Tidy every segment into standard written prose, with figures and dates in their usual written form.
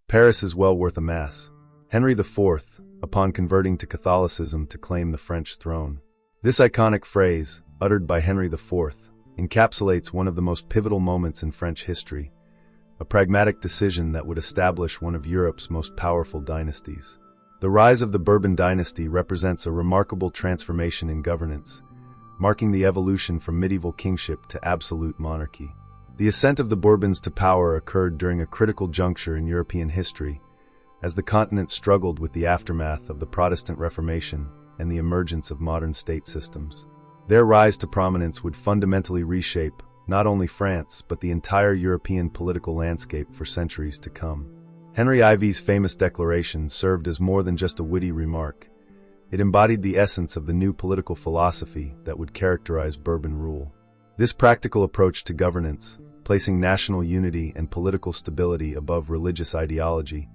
Paris is well worth a mass. Henry IV, upon converting to Catholicism to claim the French throne. This iconic phrase, uttered by Henry IV, encapsulates one of the most pivotal moments in French history, a pragmatic decision that would establish one of Europe's most powerful dynasties. The rise of the Bourbon Dynasty represents a remarkable transformation in governance, marking the evolution from medieval kingship to absolute monarchy. The ascent of the Bourbons to power occurred during a critical juncture in European history, as the continent struggled with the aftermath of the Protestant Reformation and the emergence of modern state systems. Their rise to prominence would fundamentally reshape not only France but the entire European political landscape for centuries to come. Henry IV's famous declaration served as more than just a witty remark. It embodied the essence of the new political philosophy that would characterize Bourbon rule. This practical approach to governance, placing national unity and political stability above religious ideology,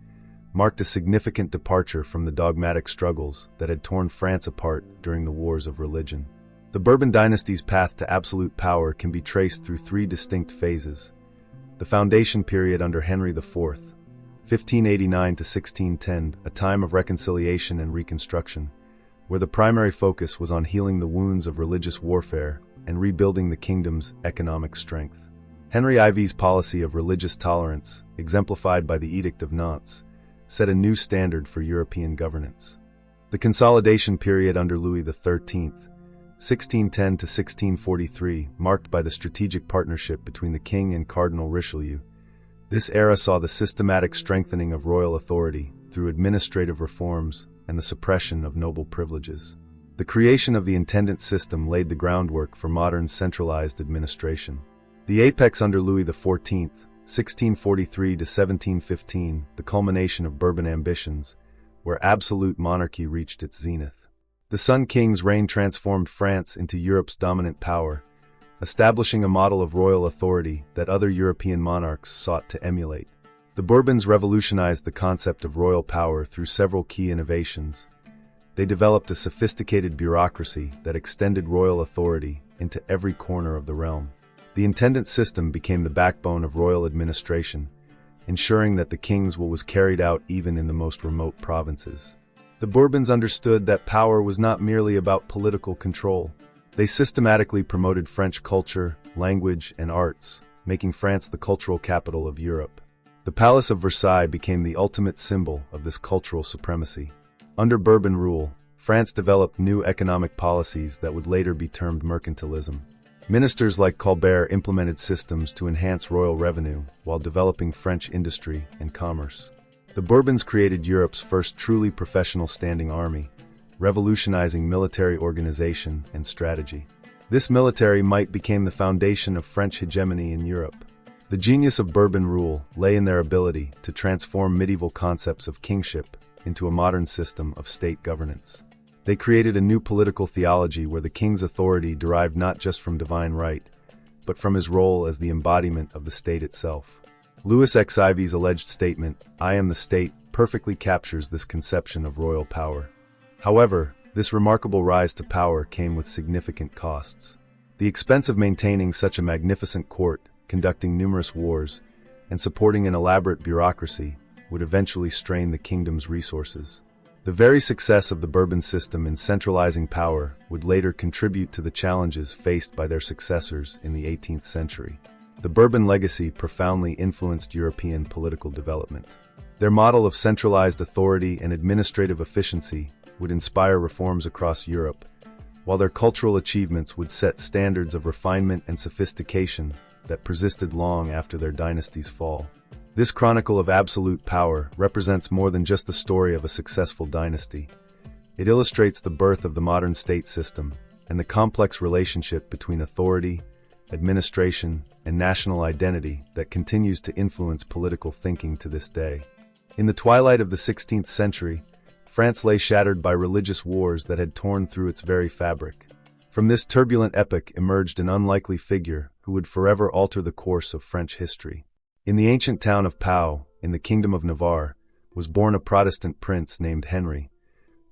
marked a significant departure from the dogmatic struggles that had torn France apart during the wars of religion. The Bourbon dynasty's path to absolute power can be traced through three distinct phases. The foundation period under Henry IV, 1589 to 1610, a time of reconciliation and reconstruction, where the primary focus was on healing the wounds of religious warfare and rebuilding the kingdom's economic strength. Henry IV's policy of religious tolerance, exemplified by the Edict of Nantes, set a new standard for European governance. The consolidation period under Louis XIII, 1610 to 1643, marked by the strategic partnership between the king and Cardinal Richelieu. This era saw the systematic strengthening of royal authority through administrative reforms and the suppression of noble privileges. The creation of the intendant system laid the groundwork for modern centralized administration. The apex under Louis XIV, 1643 to 1715, the culmination of Bourbon ambitions, where absolute monarchy reached its zenith. The Sun King's reign transformed France into Europe's dominant power, establishing a model of royal authority that other European monarchs sought to emulate. The Bourbons revolutionized the concept of royal power through several key innovations. They developed a sophisticated bureaucracy that extended royal authority into every corner of the realm. The intendant system became the backbone of royal administration, ensuring that the king's will was carried out even in the most remote provinces. The Bourbons understood that power was not merely about political control. They systematically promoted French culture, language, and arts, making France the cultural capital of Europe. The Palace of Versailles became the ultimate symbol of this cultural supremacy. Under Bourbon rule, France developed new economic policies that would later be termed mercantilism. Ministers like Colbert implemented systems to enhance royal revenue while developing French industry and commerce. The Bourbons created Europe's first truly professional standing army, revolutionizing military organization and strategy. This military might became the foundation of French hegemony in Europe. The genius of Bourbon rule lay in their ability to transform medieval concepts of kingship into a modern system of state governance. They created a new political theology where the king's authority derived not just from divine right, but from his role as the embodiment of the state itself. Louis XIV's alleged statement, "I am the state," perfectly captures this conception of royal power. However, this remarkable rise to power came with significant costs. The expense of maintaining such a magnificent court, conducting numerous wars, and supporting an elaborate bureaucracy would eventually strain the kingdom's resources. The very success of the Bourbon system in centralizing power would later contribute to the challenges faced by their successors in the 18th century. The Bourbon legacy profoundly influenced European political development. Their model of centralized authority and administrative efficiency would inspire reforms across Europe, while their cultural achievements would set standards of refinement and sophistication that persisted long after their dynasty's fall. This chronicle of absolute power represents more than just the story of a successful dynasty. It illustrates the birth of the modern state system and the complex relationship between authority, administration, and national identity that continues to influence political thinking to this day. In the twilight of the 16th century, France lay shattered by religious wars that had torn through its very fabric. From this turbulent epoch emerged an unlikely figure who would forever alter the course of French history. In the ancient town of Pau, in the Kingdom of Navarre, was born a Protestant prince named Henry,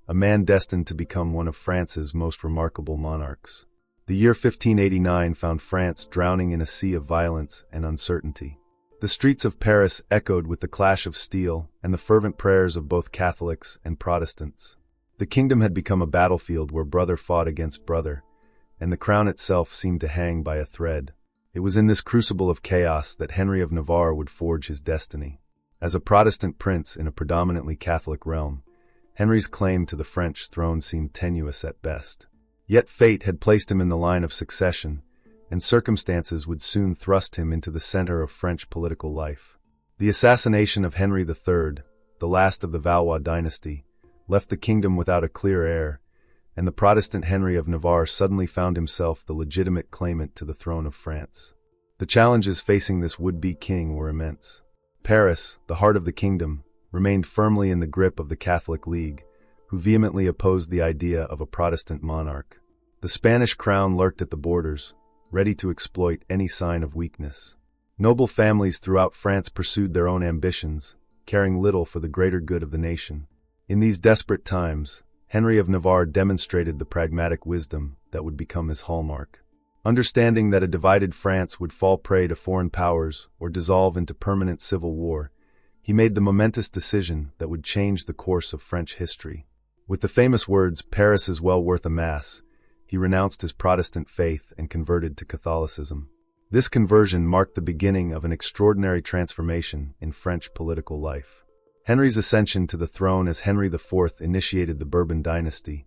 a man destined to become one of France's most remarkable monarchs. The year 1589 found France drowning in a sea of violence and uncertainty. The streets of Paris echoed with the clash of steel and the fervent prayers of both Catholics and Protestants. The kingdom had become a battlefield where brother fought against brother, and the crown itself seemed to hang by a thread. It was in this crucible of chaos that Henry of Navarre would forge his destiny. As a Protestant prince in a predominantly Catholic realm, Henry's claim to the French throne seemed tenuous at best. Yet fate had placed him in the line of succession, and circumstances would soon thrust him into the center of French political life. The assassination of Henry III, the last of the Valois dynasty, left the kingdom without a clear heir, and the Protestant Henry of Navarre suddenly found himself the legitimate claimant to the throne of France. The challenges facing this would-be king were immense. Paris, the heart of the kingdom, remained firmly in the grip of the Catholic League, who vehemently opposed the idea of a Protestant monarch. The Spanish crown lurked at the borders, ready to exploit any sign of weakness. Noble families throughout France pursued their own ambitions, caring little for the greater good of the nation. In these desperate times, Henry of Navarre demonstrated the pragmatic wisdom that would become his hallmark. Understanding that a divided France would fall prey to foreign powers or dissolve into permanent civil war, he made the momentous decision that would change the course of French history. With the famous words, "Paris is well worth a mass," he renounced his Protestant faith and converted to Catholicism. This conversion marked the beginning of an extraordinary transformation in French political life. Henry's ascension to the throne as Henry IV initiated the Bourbon Dynasty,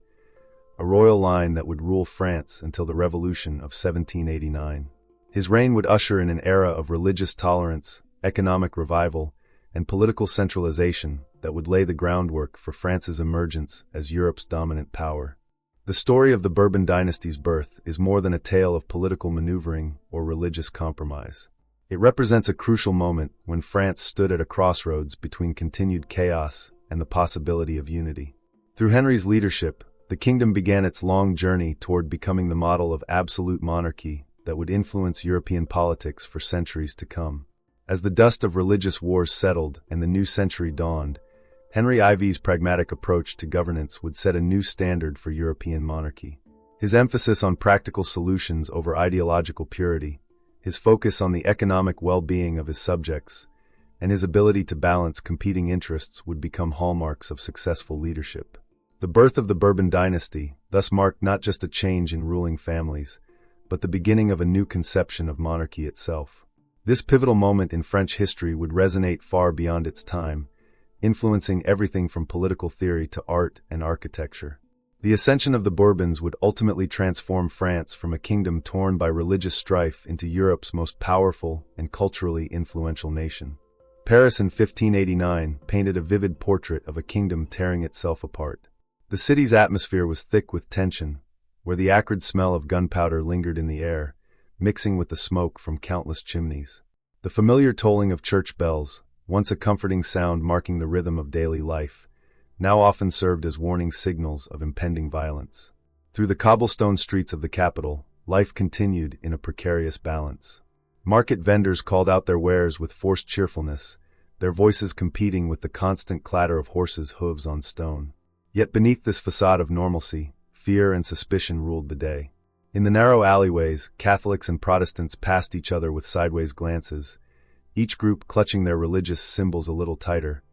a royal line that would rule France until the Revolution of 1789. His reign would usher in an era of religious tolerance, economic revival, and political centralization that would lay the groundwork for France's emergence as Europe's dominant power. The story of the Bourbon dynasty's birth is more than a tale of political maneuvering or religious compromise. It represents a crucial moment when France stood at a crossroads between continued chaos and the possibility of unity. Through Henry's leadership, the kingdom began its long journey toward becoming the model of absolute monarchy that would influence European politics for centuries to come. As the dust of religious wars settled and the new century dawned, Henry IV's pragmatic approach to governance would set a new standard for European monarchy. His emphasis on practical solutions over ideological purity, his focus on the economic well-being of his subjects, and his ability to balance competing interests would become hallmarks of successful leadership. The birth of the Bourbon dynasty thus marked not just a change in ruling families, but the beginning of a new conception of monarchy itself. This pivotal moment in French history would resonate far beyond its time, influencing everything from political theory to art and architecture. The ascension of the Bourbons would ultimately transform France from a kingdom torn by religious strife into Europe's most powerful and culturally influential nation. Paris in 1589 painted a vivid portrait of a kingdom tearing itself apart. The city's atmosphere was thick with tension, where the acrid smell of gunpowder lingered in the air, mixing with the smoke from countless chimneys. The familiar tolling of church bells, once a comforting sound marking the rhythm of daily life, now often served as warning signals of impending violence. Through the cobblestone streets of the capital, life continued in a precarious balance. Market vendors called out their wares with forced cheerfulness, their voices competing with the constant clatter of horses' hooves on stone. Yet beneath this facade of normalcy, fear and suspicion ruled the day. In the narrow alleyways, Catholics and Protestants passed each other with sideways glances, each group clutching their religious symbols a little tighter,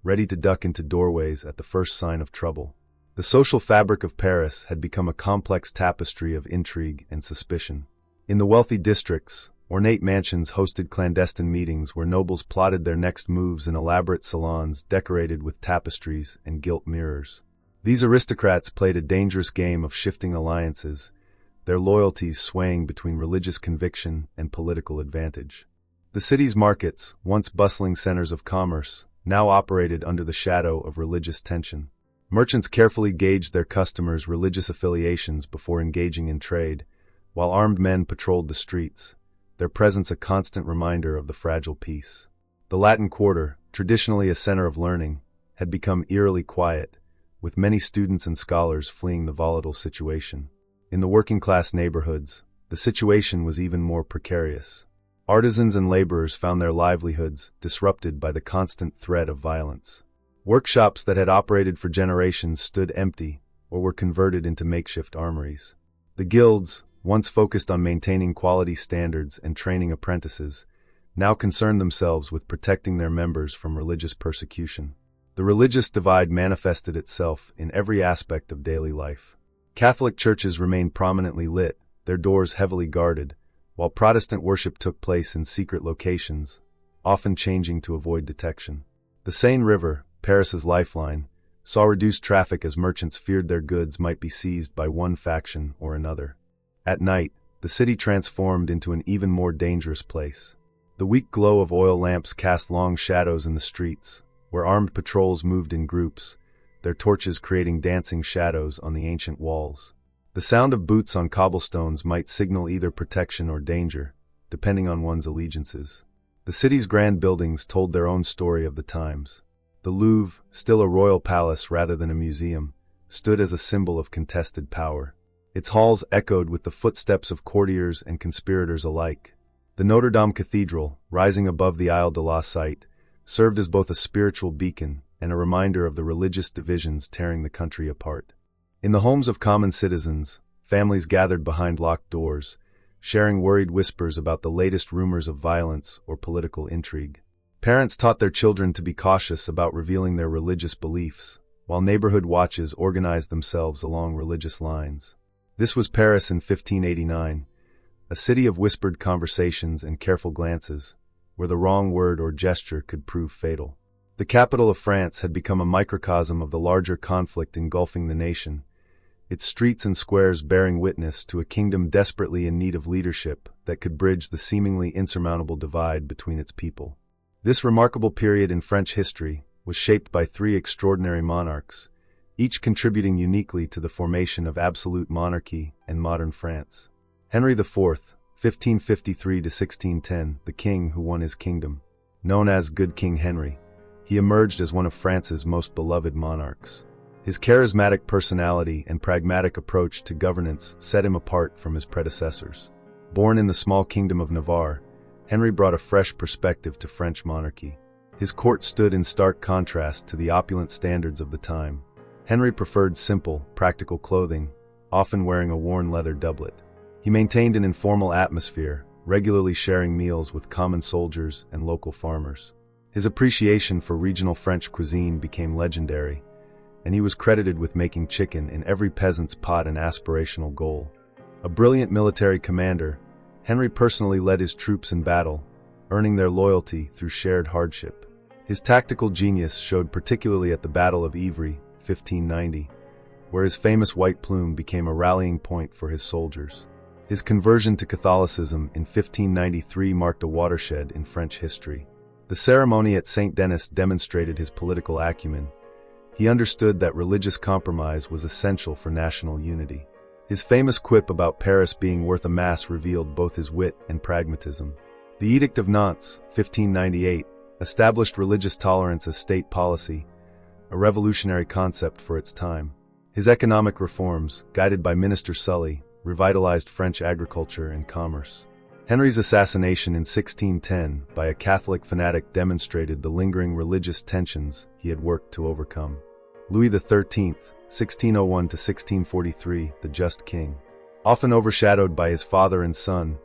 ready to duck into doorways at the first sign of trouble. The social fabric of Paris had become a complex tapestry of intrigue and suspicion. In the wealthy districts, ornate mansions hosted clandestine meetings where nobles plotted their next moves in elaborate salons decorated with tapestries and gilt mirrors. These aristocrats played a dangerous game of shifting alliances, their loyalties swaying between religious conviction and political advantage. The city's markets, once bustling centers of commerce, now operated under the shadow of religious tension. Merchants carefully gauged their customers' religious affiliations before engaging in trade, while armed men patrolled the streets, their presence a constant reminder of the fragile peace. The Latin Quarter, traditionally a center of learning, had become eerily quiet, with many students and scholars fleeing the volatile situation. In the working-class neighborhoods, the situation was even more precarious. Artisans and laborers found their livelihoods disrupted by the constant threat of violence. Workshops that had operated for generations stood empty or were converted into makeshift armories. The guilds, once focused on maintaining quality standards and training apprentices, now concerned themselves with protecting their members from religious persecution. The religious divide manifested itself in every aspect of daily life. Catholic churches remained prominently lit, their doors heavily guarded, while Protestant worship took place in secret locations, often changing to avoid detection. The Seine River, Paris's lifeline, saw reduced traffic as merchants feared their goods might be seized by one faction or another. At night, the city transformed into an even more dangerous place. The weak glow of oil lamps cast long shadows in the streets, where armed patrols moved in groups, their torches creating dancing shadows on the ancient walls. The sound of boots on cobblestones might signal either protection or danger, depending on one's allegiances. The city's grand buildings told their own story of the times. The Louvre, still a royal palace rather than a museum, stood as a symbol of contested power. Its halls echoed with the footsteps of courtiers and conspirators alike. The Notre Dame Cathedral, rising above the Isle de la Cite, served as both a spiritual beacon and a reminder of the religious divisions tearing the country apart. In the homes of common citizens, families gathered behind locked doors, sharing worried whispers about the latest rumors of violence or political intrigue. Parents taught their children to be cautious about revealing their religious beliefs, while neighborhood watches organized themselves along religious lines. This was Paris in 1589, a city of whispered conversations and careful glances, where the wrong word or gesture could prove fatal. The capital of France had become a microcosm of the larger conflict engulfing the nation, its streets and squares bearing witness to a kingdom desperately in need of leadership that could bridge the seemingly insurmountable divide between its people. This remarkable period in French history was shaped by three extraordinary monarchs, each contributing uniquely to the formation of absolute monarchy and modern France. Henry IV, 1553 to 1610, the king who won his kingdom. Known as Good King Henry, he emerged as one of France's most beloved monarchs. His charismatic personality and pragmatic approach to governance set him apart from his predecessors. Born in the small kingdom of Navarre, Henry brought a fresh perspective to French monarchy. His court stood in stark contrast to the opulent standards of the time. Henry preferred simple, practical clothing, often wearing a worn leather doublet. He maintained an informal atmosphere, regularly sharing meals with common soldiers and local farmers. His appreciation for regional French cuisine became legendary, and he was credited with making chicken in every peasant's pot an aspirational goal. A brilliant military commander, Henry personally led his troops in battle, earning their loyalty through shared hardship. His tactical genius showed particularly at the Battle of Ivry, 1590, where his famous white plume became a rallying point for his soldiers. His conversion to Catholicism in 1593 marked a watershed in French history. The ceremony at Saint Denis demonstrated his political acumen. He understood that religious compromise was essential for national unity. His famous quip about Paris being worth a mass revealed both his wit and pragmatism. The Edict of Nantes, 1598, established religious tolerance as state policy, a revolutionary concept for its time. His economic reforms, guided by Minister Sully, revitalized French agriculture and commerce. Henry's assassination in 1610 by a Catholic fanatic demonstrated the lingering religious tensions he had worked to overcome. Louis XIII, 1601 to 1643, the Just King. Often overshadowed by his father and son,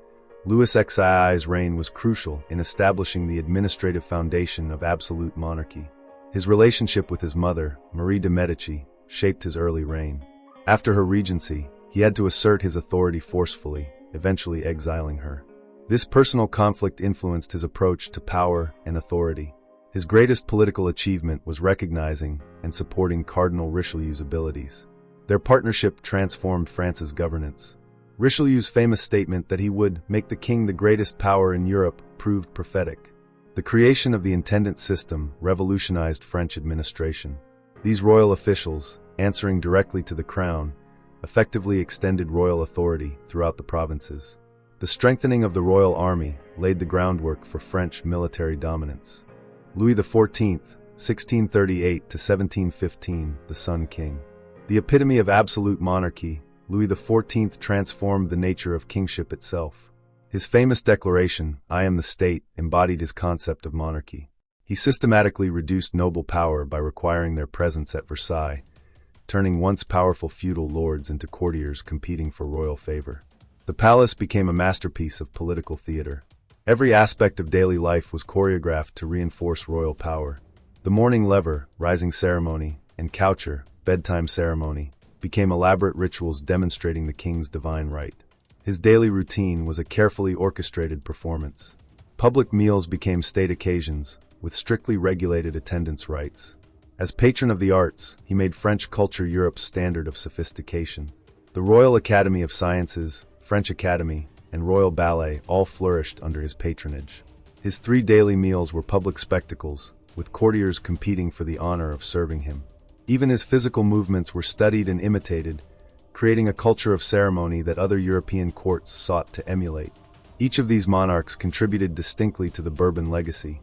Louis XIV's reign was crucial in establishing the administrative foundation of absolute monarchy. His relationship with his mother, Marie de Medici, shaped his early reign. After her regency, he had to assert his authority forcefully, eventually exiling her. This personal conflict influenced his approach to power and authority. His greatest political achievement was recognizing and supporting Cardinal Richelieu's abilities. Their partnership transformed France's governance. Richelieu's famous statement that he would make the king the greatest power in Europe proved prophetic. The creation of the intendant system revolutionized French administration. These royal officials, answering directly to the crown, effectively extended royal authority throughout the provinces. The strengthening of the royal army laid the groundwork for French military dominance. Louis XIV, 1638 to 1715, the Sun King. The epitome of absolute monarchy, Louis XIV transformed the nature of kingship itself. His famous declaration, "I am the state," embodied his concept of monarchy. He systematically reduced noble power by requiring their presence at Versailles, turning once powerful feudal lords into courtiers competing for royal favor. The palace became a masterpiece of political theater. Every aspect of daily life was choreographed to reinforce royal power. The morning lever, rising ceremony, and coucher, bedtime ceremony, became elaborate rituals demonstrating the king's divine right. His daily routine was a carefully orchestrated performance. Public meals became state occasions, with strictly regulated attendance rights. As patron of the arts, he made French culture Europe's standard of sophistication. The Royal Academy of Sciences, French Academy, and Royal Ballet all flourished under his patronage. His 3 daily meals were public spectacles, with courtiers competing for the honor of serving him. Even his physical movements were studied and imitated, creating a culture of ceremony that other European courts sought to emulate. Each of these monarchs contributed distinctly to the Bourbon legacy.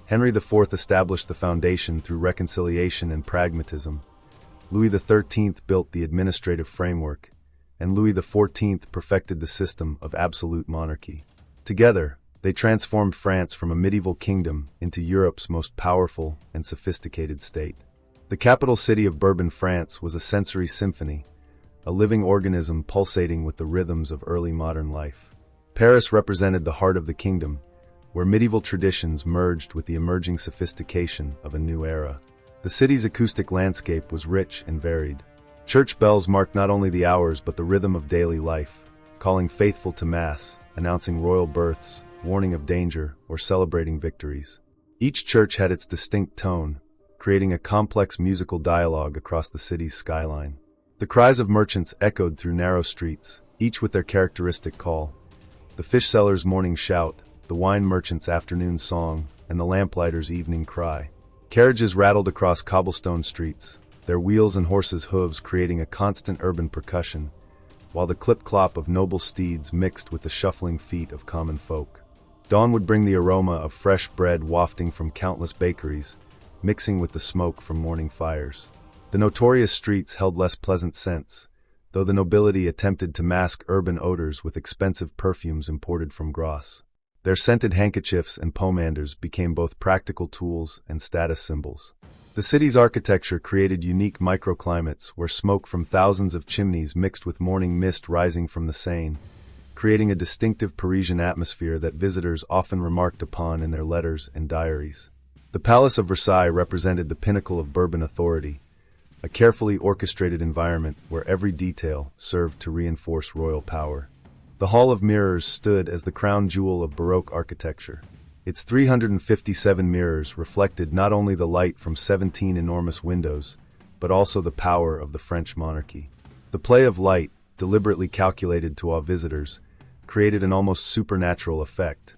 Henry IV established the foundation through reconciliation and pragmatism. Louis XIII built the administrative framework, and Louis XIV perfected the system of absolute monarchy. Together, they transformed France from a medieval kingdom into Europe's most powerful and sophisticated state. The capital city of Bourbon, France, was a sensory symphony, a living organism pulsating with the rhythms of early modern life. Paris represented the heart of the kingdom, where medieval traditions merged with the emerging sophistication of a new era. The city's acoustic landscape was rich and varied. Church bells marked not only the hours but the rhythm of daily life, calling faithful to Mass, announcing royal births, warning of danger, or celebrating victories. Each church had its distinct tone, creating a complex musical dialogue across the city's skyline. The cries of merchants echoed through narrow streets, each with their characteristic call. The fish seller's morning shout, the wine merchant's afternoon song, and the lamplighter's evening cry. Carriages rattled across cobblestone streets, their wheels and horses' hooves creating a constant urban percussion, while the clip-clop of noble steeds mixed with the shuffling feet of common folk. Dawn would bring the aroma of fresh bread wafting from countless bakeries, mixing with the smoke from morning fires. The notorious streets held less pleasant scents, though the nobility attempted to mask urban odors with expensive perfumes imported from Grasse. Their scented handkerchiefs and pomanders became both practical tools and status symbols. The city's architecture created unique microclimates where smoke from thousands of chimneys mixed with morning mist rising from the Seine, creating a distinctive Parisian atmosphere that visitors often remarked upon in their letters and diaries. The Palace of Versailles represented the pinnacle of Bourbon authority, a carefully orchestrated environment where every detail served to reinforce royal power. The Hall of Mirrors stood as the crown jewel of Baroque architecture. Its 357 mirrors reflected not only the light from 17 enormous windows, but also the power of the French monarchy. The play of light, deliberately calculated to awe visitors, created an almost supernatural effect,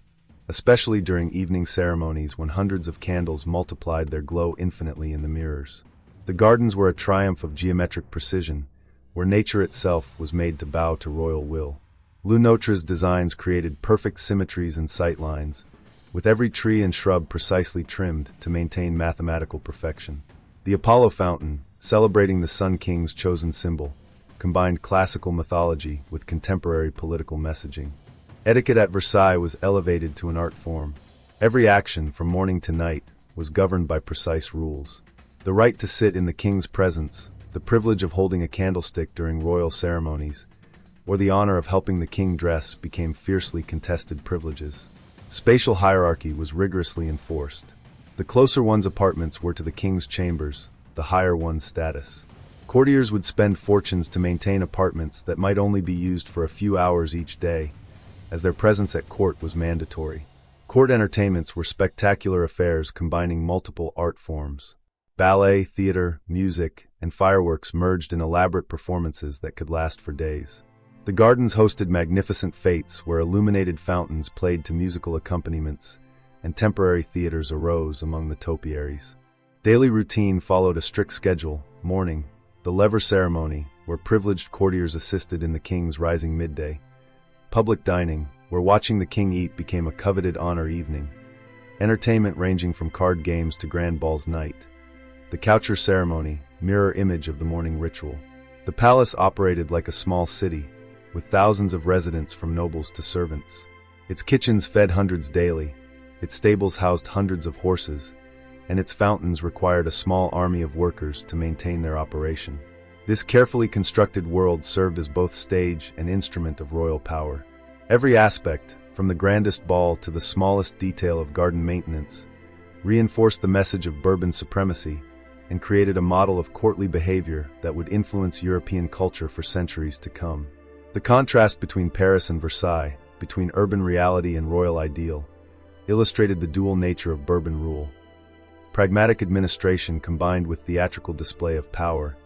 especially during evening ceremonies when hundreds of candles multiplied their glow infinitely in the mirrors. The gardens were a triumph of geometric precision, where nature itself was made to bow to royal will. Le Nôtre's designs created perfect symmetries and sightlines, with every tree and shrub precisely trimmed to maintain mathematical perfection. The Apollo fountain, celebrating the Sun King's chosen symbol, combined classical mythology with contemporary political messaging. Etiquette at Versailles was elevated to an art form. Every action, from morning to night, was governed by precise rules. The right to sit in the king's presence, the privilege of holding a candlestick during royal ceremonies, or the honor of helping the king dress became fiercely contested privileges. Spatial hierarchy was rigorously enforced. The closer one's apartments were to the king's chambers, the higher one's status. Courtiers would spend fortunes to maintain apartments that might only be used for a few hours each day, as their presence at court was mandatory. Court entertainments were spectacular affairs combining multiple art forms. Ballet, theater, music, and fireworks merged in elaborate performances that could last for days. The gardens hosted magnificent fêtes where illuminated fountains played to musical accompaniments, and temporary theaters arose among the topiaries. Daily routine followed a strict schedule. Morning, the lever ceremony, where privileged courtiers assisted in the king's rising midday. Public dining, where watching the king eat became a coveted honor evening. Entertainment ranging from card games to grand balls night. The coucher ceremony, mirror image of the morning ritual. The palace operated like a small city, with thousands of residents from nobles to servants. Its kitchens fed hundreds daily, its stables housed hundreds of horses, and its fountains required a small army of workers to maintain their operation. This carefully constructed world served as both stage and instrument of royal power. Every aspect, from the grandest ball to the smallest detail of garden maintenance, reinforced the message of Bourbon supremacy and created a model of courtly behavior that would influence European culture for centuries to come. The contrast between Paris and Versailles, between urban reality and royal ideal, illustrated the dual nature of Bourbon rule. Pragmatic administration combined with theatrical display of power,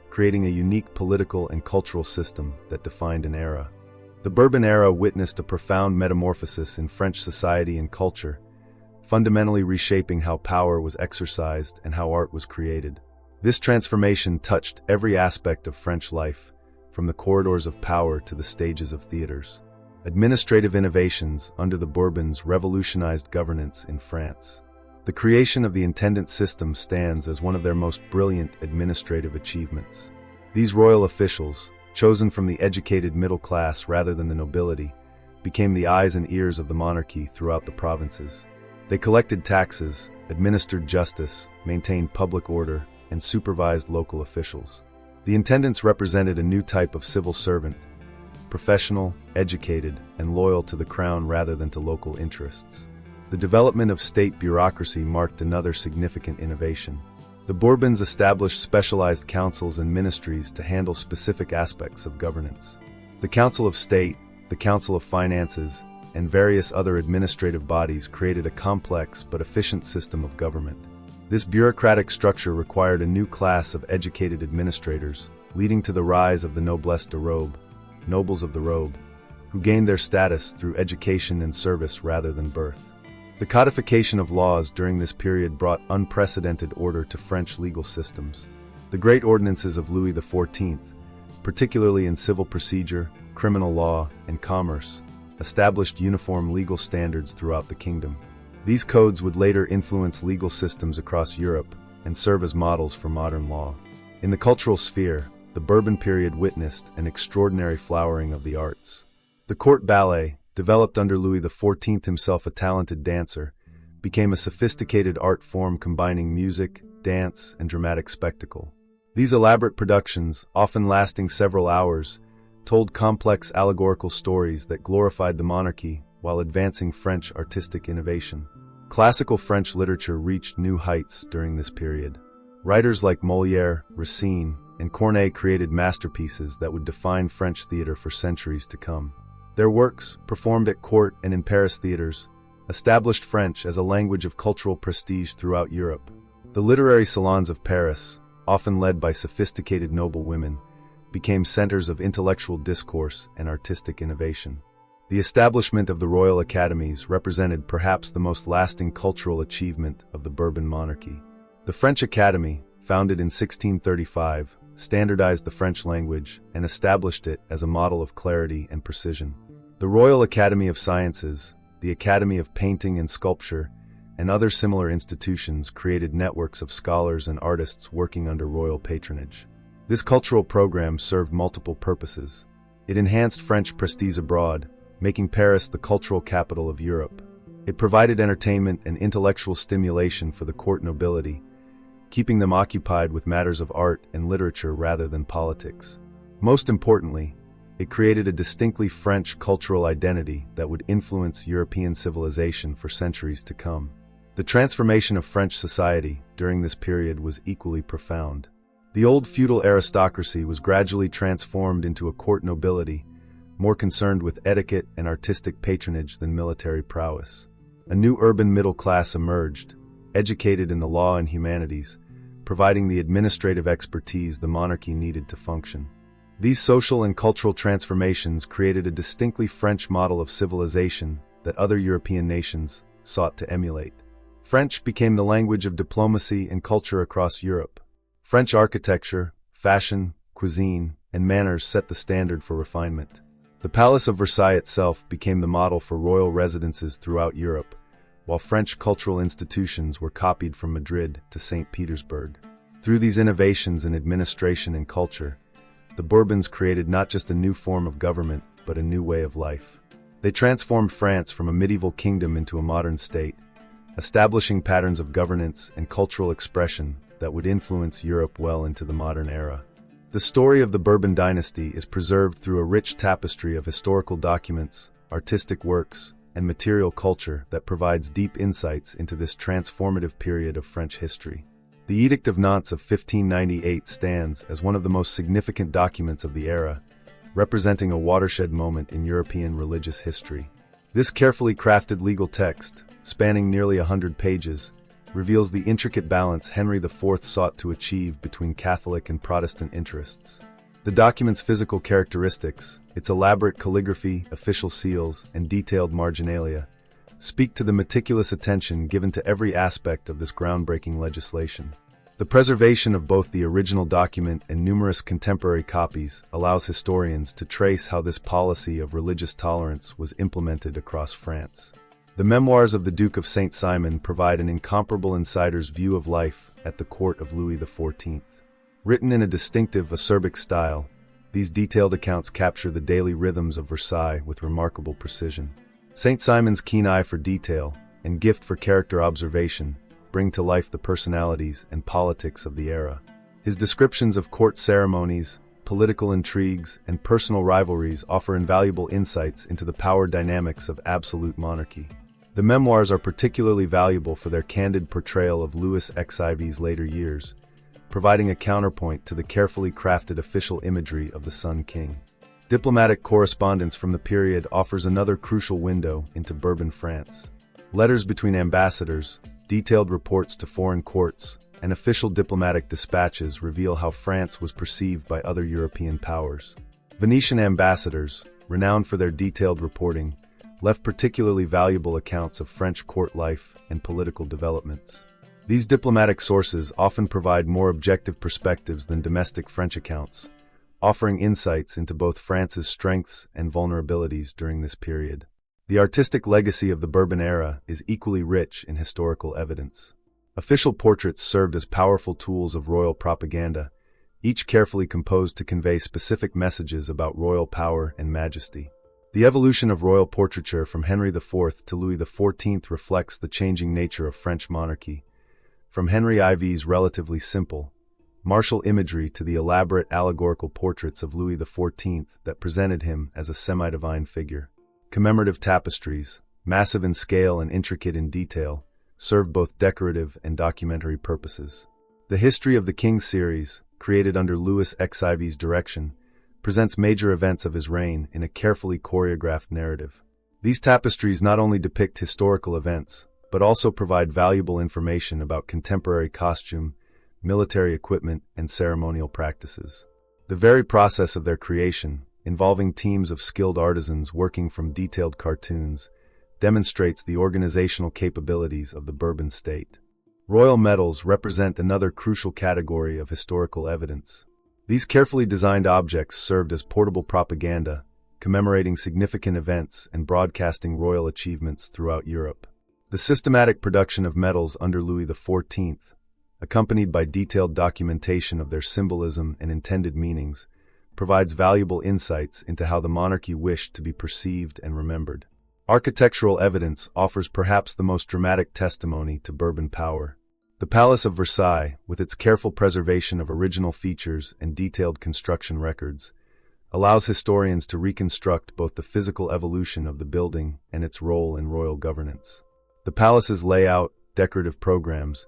creating a unique political and cultural system that defined an era. The Bourbon era witnessed a profound metamorphosis in French society and culture, fundamentally reshaping how power was exercised and how art was created. This transformation touched every aspect of French life, from the corridors of power to the stages of theaters. Administrative innovations under the Bourbons revolutionized governance in France. The creation of the intendant system stands as one of their most brilliant administrative achievements. These royal officials, chosen from the educated middle class rather than the nobility, became the eyes and ears of the monarchy throughout the provinces. They collected taxes, administered justice, maintained public order, and supervised local officials. The intendants represented a new type of civil servant, professional, educated, and loyal to the crown rather than to local interests. The development of state bureaucracy marked another significant innovation. The Bourbons established specialized councils and ministries to handle specific aspects of governance. The Council of State, the Council of Finances, and various other administrative bodies created a complex but efficient system of government. This bureaucratic structure required a new class of educated administrators, leading to the rise of the noblesse de robe, nobles of the robe, who gained their status through education and service rather than birth. The codification of laws during this period brought unprecedented order to French legal systems. The great ordinances of Louis XIV, particularly in civil procedure, criminal law, and commerce, established uniform legal standards throughout the kingdom. These codes would later influence legal systems across Europe and serve as models for modern law. In the cultural sphere, the Bourbon period witnessed an extraordinary flowering of the arts. The court ballet, developed under Louis XIV, himself a talented dancer, became a sophisticated art form combining music, dance, and dramatic spectacle. These elaborate productions, often lasting several hours, told complex allegorical stories that glorified the monarchy while advancing French artistic innovation. Classical French literature reached new heights during this period. Writers like Molière, Racine, and Corneille created masterpieces that would define French theater for centuries to come. Their works, performed at court and in Paris theaters, established French as a language of cultural prestige throughout Europe. The literary salons of Paris, often led by sophisticated noble women, became centers of intellectual discourse and artistic innovation. The establishment of the Royal Academies represented perhaps the most lasting cultural achievement of the Bourbon monarchy. The French Academy, founded in 1635, standardized the French language and established it as a model of clarity and precision. The Royal Academy of Sciences, the Academy of Painting and Sculpture, and other similar institutions created networks of scholars and artists working under royal patronage. This cultural program served multiple purposes. It enhanced French prestige abroad, making Paris the cultural capital of Europe. It provided entertainment and intellectual stimulation for the court nobility, keeping them occupied with matters of art and literature rather than politics. Most importantly, it created a distinctly French cultural identity that would influence European civilization for centuries to come. The transformation of French society during this period was equally profound. The old feudal aristocracy was gradually transformed into a court nobility, more concerned with etiquette and artistic patronage than military prowess. A new urban middle class emerged, educated in the law and humanities, providing the administrative expertise the monarchy needed to function. These social and cultural transformations created a distinctly French model of civilization that other European nations sought to emulate. French became the language of diplomacy and culture across Europe. French architecture, fashion, cuisine, and manners set the standard for refinement. The Palace of Versailles itself became the model for royal residences throughout Europe, while French cultural institutions were copied from Madrid to St. Petersburg. Through these innovations in administration and culture, the Bourbons created not just a new form of government, but a new way of life. They transformed France from a medieval kingdom into a modern state, establishing patterns of governance and cultural expression that would influence Europe well into the modern era. The story of the Bourbon Dynasty is preserved through a rich tapestry of historical documents, artistic works, and material culture that provides deep insights into this transformative period of French history. The Edict of Nantes of 1598 stands as one of the most significant documents of the era, representing a watershed moment in European religious history. This carefully crafted legal text, spanning nearly 100 pages, reveals the intricate balance Henry IV sought to achieve between Catholic and Protestant interests. The document's physical characteristics, its elaborate calligraphy, official seals, and detailed marginalia, speak to the meticulous attention given to every aspect of this groundbreaking legislation. The preservation of both the original document and numerous contemporary copies allows historians to trace how this policy of religious tolerance was implemented across France. The memoirs of the Duke of Saint-Simon provide an incomparable insider's view of life at the court of Louis XIV. Written in a distinctive acerbic style, these detailed accounts capture the daily rhythms of Versailles with remarkable precision. Saint-Simon's keen eye for detail and gift for character observation bring to life the personalities and politics of the era. His descriptions of court ceremonies, political intrigues, and personal rivalries offer invaluable insights into the power dynamics of absolute monarchy. The memoirs are particularly valuable for their candid portrayal of Louis XIV's later years, providing a counterpoint to the carefully crafted official imagery of the Sun King. Diplomatic correspondence from the period offers another crucial window into Bourbon France. Letters between ambassadors, detailed reports to foreign courts, and official diplomatic dispatches reveal how France was perceived by other European powers. Venetian ambassadors, renowned for their detailed reporting, left particularly valuable accounts of French court life and political developments. These diplomatic sources often provide more objective perspectives than domestic French accounts, offering insights into both France's strengths and vulnerabilities during this period. The artistic legacy of the Bourbon era is equally rich in historical evidence. Official portraits served as powerful tools of royal propaganda, each carefully composed to convey specific messages about royal power and majesty. The evolution of royal portraiture from Henry IV to Louis XIV reflects the changing nature of French monarchy, from Henry IV's relatively simple, martial imagery to the elaborate allegorical portraits of Louis XIV that presented him as a semi-divine figure. Commemorative tapestries, massive in scale and intricate in detail, serve both decorative and documentary purposes. The History of the King series, created under Louis XIV's direction, presents major events of his reign in a carefully choreographed narrative. These tapestries not only depict historical events, but also provide valuable information about contemporary costume, military equipment, and ceremonial practices. The very process of their creation, involving teams of skilled artisans working from detailed cartoons, demonstrates the organizational capabilities of the Bourbon state. Royal medals represent another crucial category of historical evidence. These carefully designed objects served as portable propaganda, commemorating significant events and broadcasting royal achievements throughout Europe. The systematic production of medals under Louis XIV, accompanied by detailed documentation of their symbolism and intended meanings, provides valuable insights into how the monarchy wished to be perceived and remembered. Architectural evidence offers perhaps the most dramatic testimony to Bourbon power. The Palace of Versailles, with its careful preservation of original features and detailed construction records, allows historians to reconstruct both the physical evolution of the building and its role in royal governance. The palace's layout, decorative programs,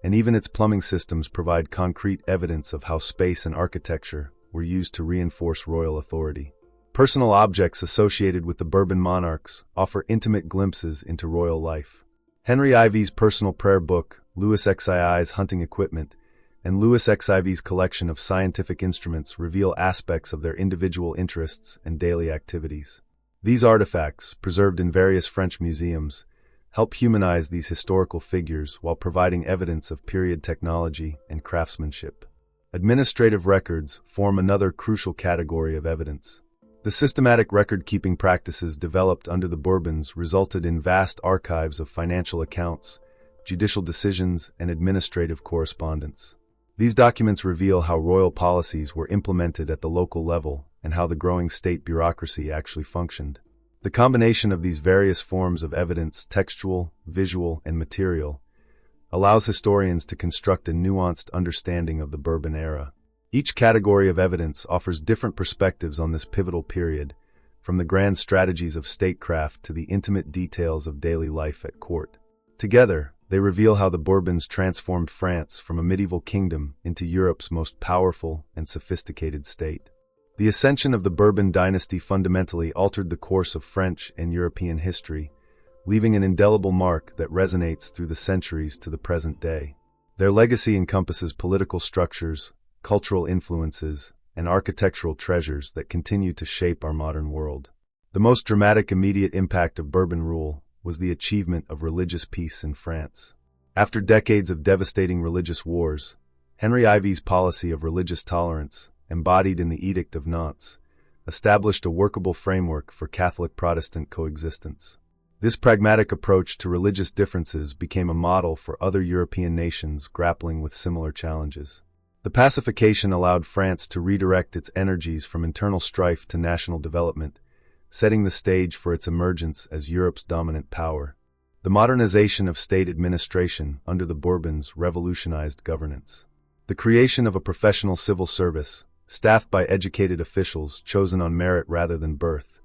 and even its plumbing systems provide concrete evidence of how space and architecture were used to reinforce royal authority. Personal objects associated with the Bourbon monarchs offer intimate glimpses into royal life. Henry IV's personal prayer book, Louis XIV's hunting equipment, and Louis XIV's collection of scientific instruments reveal aspects of their individual interests and daily activities. These artifacts, preserved in various French museums, help humanize these historical figures while providing evidence of period technology and craftsmanship. Administrative records form another crucial category of evidence. The systematic record-keeping practices developed under the Bourbons resulted in vast archives of financial accounts, judicial decisions, and administrative correspondence. These documents reveal how royal policies were implemented at the local level and how the growing state bureaucracy actually functioned. The combination of these various forms of evidence, textual, visual, and material, allows historians to construct a nuanced understanding of the Bourbon era. Each category of evidence offers different perspectives on this pivotal period, from the grand strategies of statecraft to the intimate details of daily life at court. Together, they reveal how the Bourbons transformed France from a medieval kingdom into Europe's most powerful and sophisticated state. The ascension of the Bourbon Dynasty fundamentally altered the course of French and European history, leaving an indelible mark that resonates through the centuries to the present day. Their legacy encompasses political structures, cultural influences, and architectural treasures that continue to shape our modern world. The most dramatic immediate impact of Bourbon rule was the achievement of religious peace in France. After decades of devastating religious wars, Henry IV's policy of religious tolerance, embodied in the Edict of Nantes, established a workable framework for Catholic-Protestant coexistence. This pragmatic approach to religious differences became a model for other European nations grappling with similar challenges. The pacification allowed France to redirect its energies from internal strife to national development, setting the stage for its emergence as Europe's dominant power. The modernization of state administration under the Bourbons revolutionized governance. The creation of a professional civil service, staffed by educated officials chosen on merit rather than birth,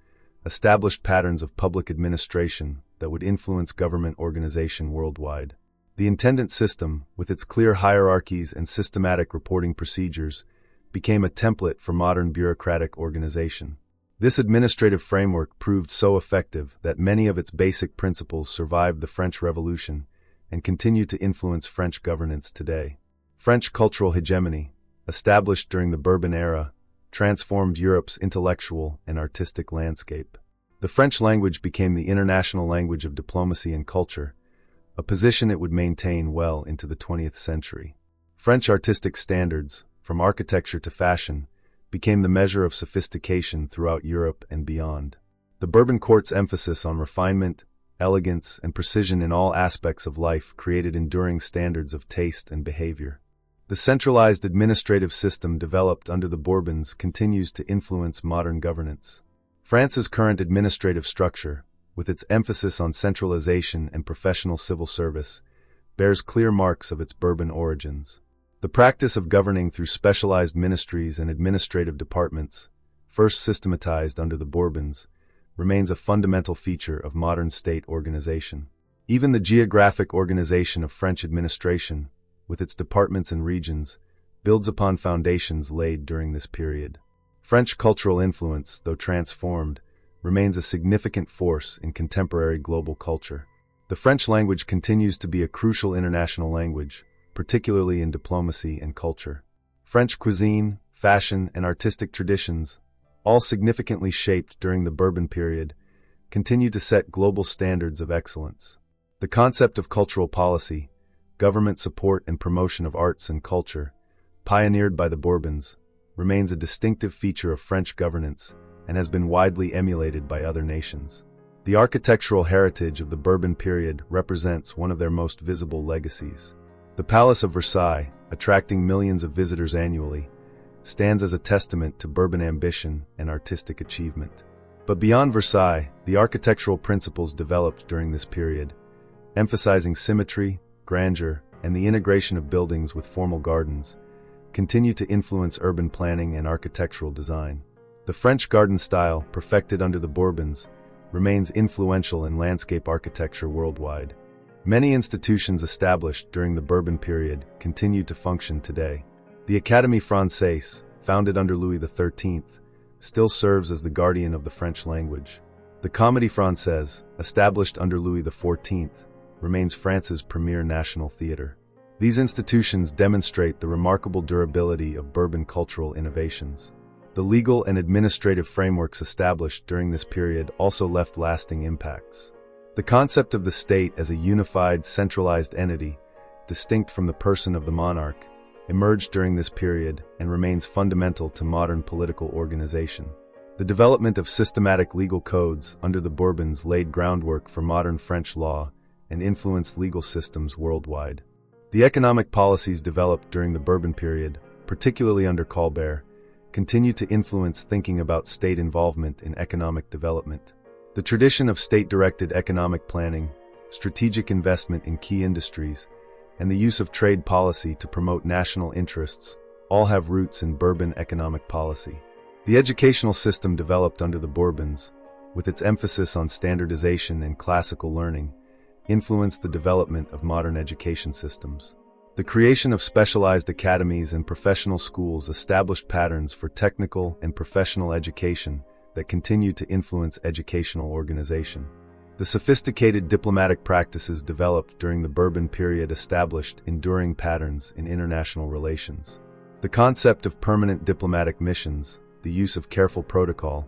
established patterns of public administration that would influence government organization worldwide. The intendant system, with its clear hierarchies and systematic reporting procedures, became a template for modern bureaucratic organization. This administrative framework proved so effective that many of its basic principles survived the French Revolution and continue to influence French governance today. French cultural hegemony, established during the Bourbon era, transformed Europe's intellectual and artistic landscape. The French language became the international language of diplomacy and culture, a position it would maintain well into the 20th century. French artistic standards, from architecture to fashion, became the measure of sophistication throughout Europe and beyond. The Bourbon court's emphasis on refinement, elegance, and precision in all aspects of life created enduring standards of taste and behavior. The centralized administrative system developed under the Bourbons continues to influence modern governance. France's current administrative structure, with its emphasis on centralization and professional civil service, bears clear marks of its Bourbon origins. The practice of governing through specialized ministries and administrative departments, first systematized under the Bourbons, remains a fundamental feature of modern state organization. Even the geographic organization of French administration, with its departments and regions, builds upon foundations laid during this period. French cultural influence, though transformed, remains a significant force in contemporary global culture. The French language continues to be a crucial international language, particularly in diplomacy and culture. French cuisine, fashion, and artistic traditions, all significantly shaped during the Bourbon period, continue to set global standards of excellence. The concept of cultural policy, government support and promotion of arts and culture, pioneered by the Bourbons, remains a distinctive feature of French governance and has been widely emulated by other nations. The architectural heritage of the Bourbon period represents one of their most visible legacies. The Palace of Versailles, attracting millions of visitors annually, stands as a testament to Bourbon ambition and artistic achievement. But beyond Versailles, the architectural principles developed during this period, emphasizing symmetry, grandeur, and the integration of buildings with formal gardens, continue to influence urban planning and architectural design. The French garden style, perfected under the Bourbons, remains influential in landscape architecture worldwide. Many institutions established during the Bourbon period continue to function today. The Académie Française, founded under Louis XIII, still serves as the guardian of the French language. The Comédie Française, established under Louis XIV, remains France's premier national theater. These institutions demonstrate the remarkable durability of Bourbon cultural innovations. The legal and administrative frameworks established during this period also left lasting impacts. The concept of the state as a unified, centralized entity, distinct from the person of the monarch, emerged during this period and remains fundamental to modern political organization. The development of systematic legal codes under the Bourbons laid groundwork for modern French law and influenced legal systems worldwide. The economic policies developed during the Bourbon period, particularly under Colbert, continue to influence thinking about state involvement in economic development. The tradition of state-directed economic planning, strategic investment in key industries, and the use of trade policy to promote national interests all have roots in Bourbon economic policy. The educational system developed under the Bourbons, with its emphasis on standardization and classical learning, influenced the development of modern education systems. The creation of specialized academies and professional schools established patterns for technical and professional education that continued to influence educational organization. The sophisticated diplomatic practices developed during the Bourbon period established enduring patterns in international relations. The concept of permanent diplomatic missions, the use of careful protocol,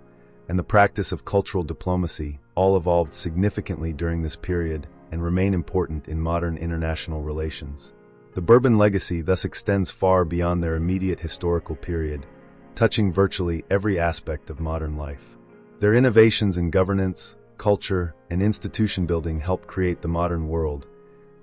and the practice of cultural diplomacy all evolved significantly during this period and remain important in modern international relations. The Bourbon legacy thus extends far beyond their immediate historical period, touching virtually every aspect of modern life. Their innovations in governance, culture, and institution building helped create the modern world,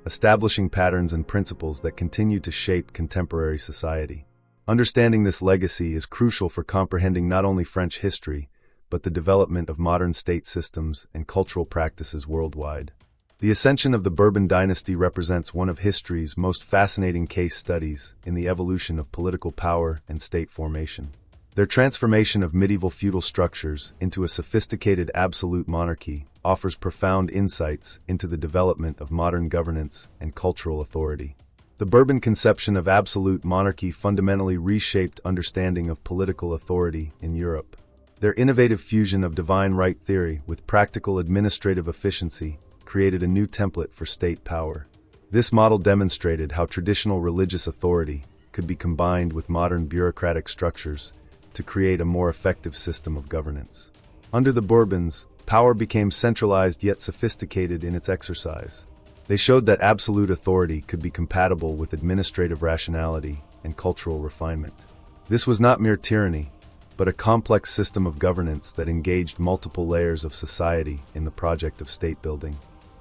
establishing patterns and principles that continue to shape contemporary society. Understanding this legacy is crucial for comprehending not only French history, but the development of modern state systems and cultural practices worldwide. The ascension of the Bourbon Dynasty represents one of history's most fascinating case studies in the evolution of political power and state formation. Their transformation of medieval feudal structures into a sophisticated absolute monarchy offers profound insights into the development of modern governance and cultural authority. The Bourbon conception of absolute monarchy fundamentally reshaped understanding of political authority in Europe. Their innovative fusion of divine right theory with practical administrative efficiency created a new template for state power. This model demonstrated how traditional religious authority could be combined with modern bureaucratic structures to create a more effective system of governance. Under the Bourbons, power became centralized yet sophisticated in its exercise. They showed that absolute authority could be compatible with administrative rationality and cultural refinement. This was not mere tyranny, but a complex system of governance that engaged multiple layers of society in the project of state building.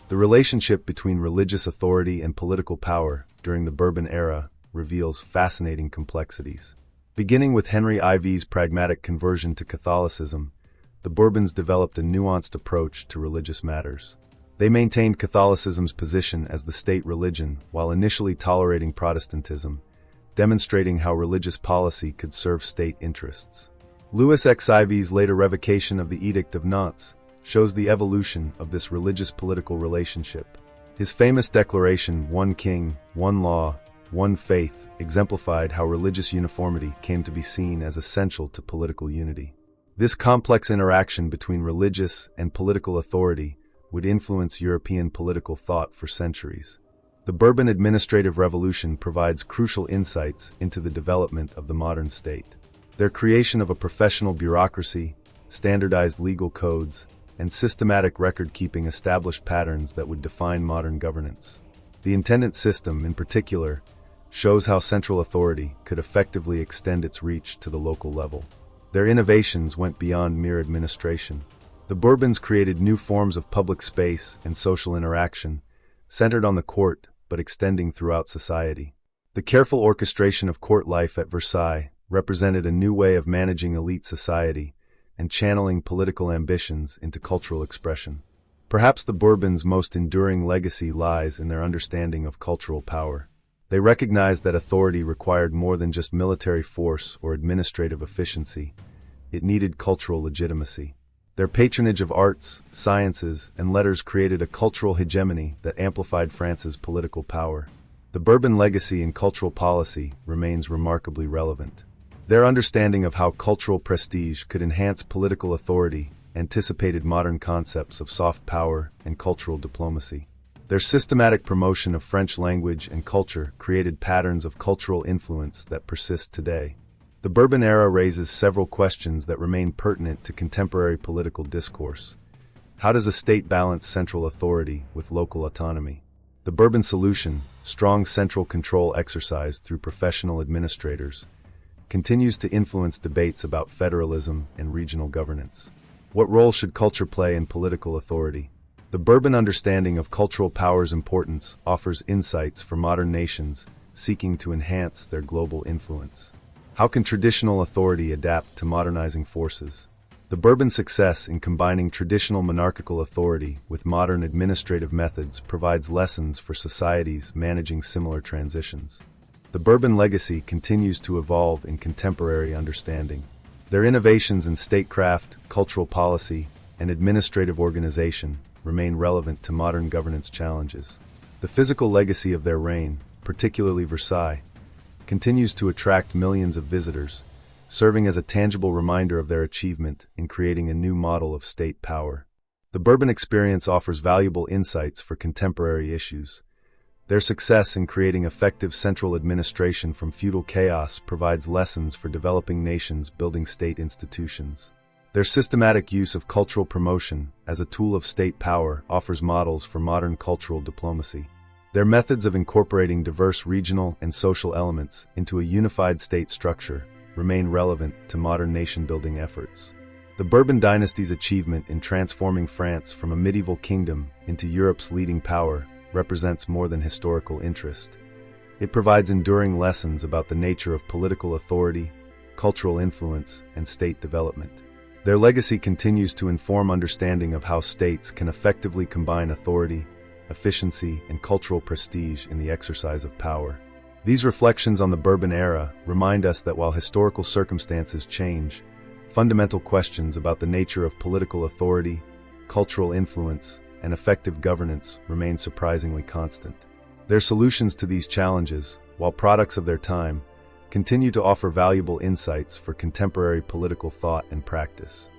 The relationship between religious authority and political power during the Bourbon era reveals fascinating complexities. Beginning with Henry IV's pragmatic conversion to Catholicism, the Bourbons developed a nuanced approach to religious matters. They maintained Catholicism's position as the state religion while initially tolerating Protestantism, demonstrating how religious policy could serve state interests. Louis XIV's later revocation of the Edict of Nantes shows the evolution of this religious political relationship. His famous declaration, "One king, one law, one faith," exemplified how religious uniformity came to be seen as essential to political unity. This complex interaction between religious and political authority would influence European political thought for centuries. The Bourbon administrative revolution provides crucial insights into the development of the modern state. Their creation of a professional bureaucracy, standardized legal codes, and systematic record-keeping established patterns that would define modern governance. The intendant system, in particular, shows how central authority could effectively extend its reach to the local level. Their innovations went beyond mere administration. The Bourbons created new forms of public space and social interaction, centered on the court but extending throughout society. The careful orchestration of court life at Versailles represented a new way of managing elite society and channeling political ambitions into cultural expression. Perhaps the Bourbons' most enduring legacy lies in their understanding of cultural power. They recognized that authority required more than just military force or administrative efficiency. It needed cultural legitimacy. Their patronage of arts, sciences, and letters created a cultural hegemony that amplified France's political power. The Bourbon legacy in cultural policy remains remarkably relevant. Their understanding of how cultural prestige could enhance political authority anticipated modern concepts of soft power and cultural diplomacy. Their systematic promotion of French language and culture created patterns of cultural influence that persist today. The Bourbon era raises several questions that remain pertinent to contemporary political discourse. How does a state balance central authority with local autonomy? The Bourbon solution, strong central control exercised through professional administrators, continues to influence debates about federalism and regional governance. What role should culture play in political authority? The Bourbon understanding of cultural power's importance offers insights for modern nations seeking to enhance their global influence. How can traditional authority adapt to modernizing forces? The Bourbon success in combining traditional monarchical authority with modern administrative methods provides lessons for societies managing similar transitions. The Bourbon legacy continues to evolve in contemporary understanding. Their innovations in statecraft, cultural policy, and administrative organization remain relevant to modern governance challenges. The physical legacy of their reign, particularly Versailles, continues to attract millions of visitors, serving as a tangible reminder of their achievement in creating a new model of state power. The Bourbon experience offers valuable insights for contemporary issues. Their success in creating effective central administration from feudal chaos provides lessons for developing nations building state institutions. Their systematic use of cultural promotion as a tool of state power offers models for modern cultural diplomacy. Their methods of incorporating diverse regional and social elements into a unified state structure remain relevant to modern nation-building efforts. The Bourbon Dynasty's achievement in transforming France from a medieval kingdom into Europe's leading power represents more than historical interest. It provides enduring lessons about the nature of political authority, cultural influence, and state development. Their legacy continues to inform understanding of how states can effectively combine authority, efficiency, and cultural prestige in the exercise of power. These reflections on the Bourbon era remind us that while historical circumstances change, fundamental questions about the nature of political authority, cultural influence, and effective governance remain surprisingly constant. Their solutions to these challenges, while products of their time, continue to offer valuable insights for contemporary political thought and practice.